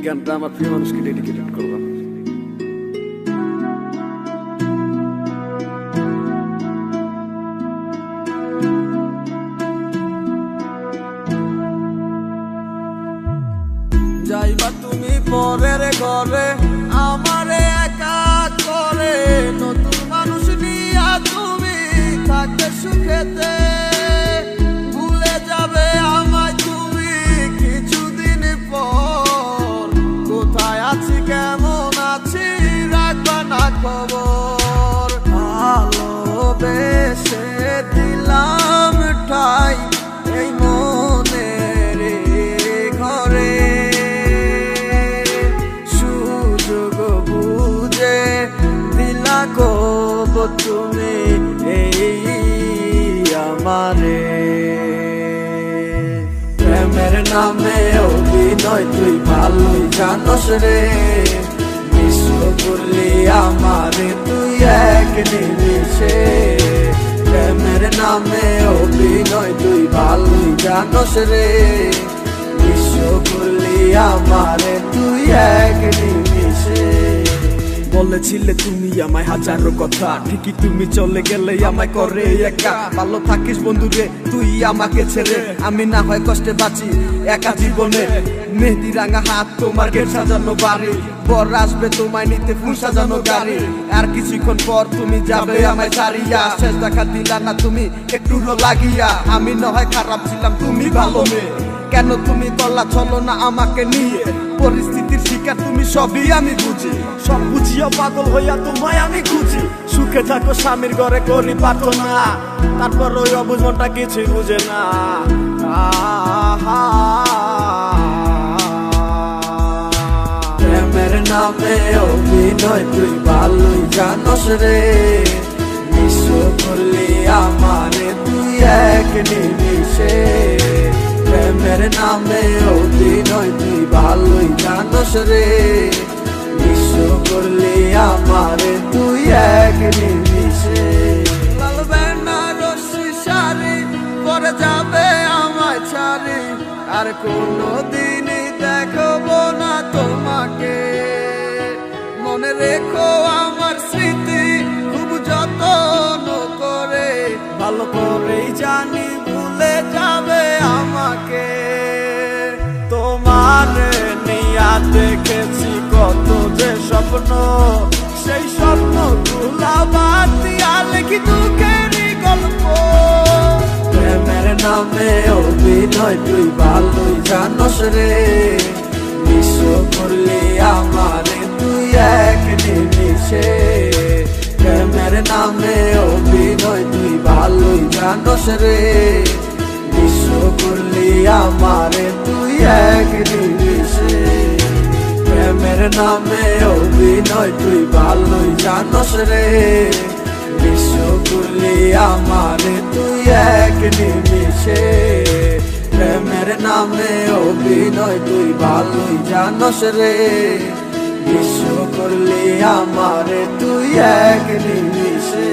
গানটা আমার প্রিয় মানুষকে ডেডিকেটেড করলাম। যাইবা তুমি পরের ঘরে আমারে একা করে, নতুন মানুষ নিয়া তুমি থাকতে সুখেতে, ভুলে যাবে আমায় তুমি কিছুদিন পর। কোথায় আছি কেমন আছি রাখবা না খবর, ভালোবেসে দিলাম ঠাই এই মনের ঘরে, সুযোগ বুঝে দিলা কব তুমি এই আমারে। প্রেমের নামে অভিনয় তুই ভালোই জানোস রে, বিশ্ব করলি আমারে তুই এক নিমিষে। প্রেমের নামে অভিনয় তুই ভালোই জানোস রে, বিশ্ব করলি আমারে তুই এক নিমিষে। বলেছিলে তুমি আমায় হাজারো কথা, ঠিকই তুমি চলে গেলে আমায় করে একা। ভালো থাকিস বন্ধু রে তুই আমাকে ছেড়ে, আমি না হয় কষ্টে বাঁচি একা জীবনে। মেহেদি রাঙা হাত তোমার গেট সাজানো বাড়ি, বর আসবে তোমায় নিতে ফুল সাজানো গাড়ি। আর কিছুক্ষণ পর তুমি যাবে আমায় ছাড়িয়া, শেষ দেখা দিলা না তুমি একটু লাগিয়া। আমি না হয় খারাপ ছিলাম তুমি ভালো মেয়ে, কেন তুমি করলা চলো না আমাকে নিয়ে। পরিস্থিতির শিকার তুমি সবই আমি বুঝি, সব বুঝিয়া পাগল হইয়া তোমায় আমি খুঁজি। সুখে থাকো স্বামীর ঘরে করি পাতো না, তারপর ওই অবুঝ মনটা কিছুই বুঝে না। প্রেমের নামে অভিনয় তুই ভালোই জানোস রে, বিশ্ব করলি আমারে তুই এক নিমিষে। প্রেমের নামে অভিনয় তুই ভালোই জানোস রে, বিশ্ব করলি আমারে তুই এক নিমিষে। লাল বেনারসি শাড়ি পরে যাবে আমায় ছাড়ি, আর কোনোদিনই দেখবো না তোমাকে। মনে রেখো আমার স্মৃতি খুব যত্ন করে, ভালো করেই জানি ভুলে যাবে আমাকে। তোমার নিয়া দেখেছি কত যে স্বপ্ন, সেই স্বপ্ন গুলা বাদ দিয়া লিখি দুঃখেরই গল্প। প্রেমের নামে অভিনয় তুই ভালোই জানোস রে, বিশ্ব করলি আমারে তুই এক নিমিষে। প্রেমের নামে অভিনয় তুই ভালোই জানোস রে, বিশ্ব করলি আমারে তুই এক নিমিষে। প্রেমের নামে অভিনয় তুই ভালোই জানোস রে, বিশ্ব করলি আমারে তুই এক নিমিষে। প্রেমের নামে অভিনয় তুই ভালোই জানোস রে, বিশ্ব করলি আমারে তুই এক নিমিষে।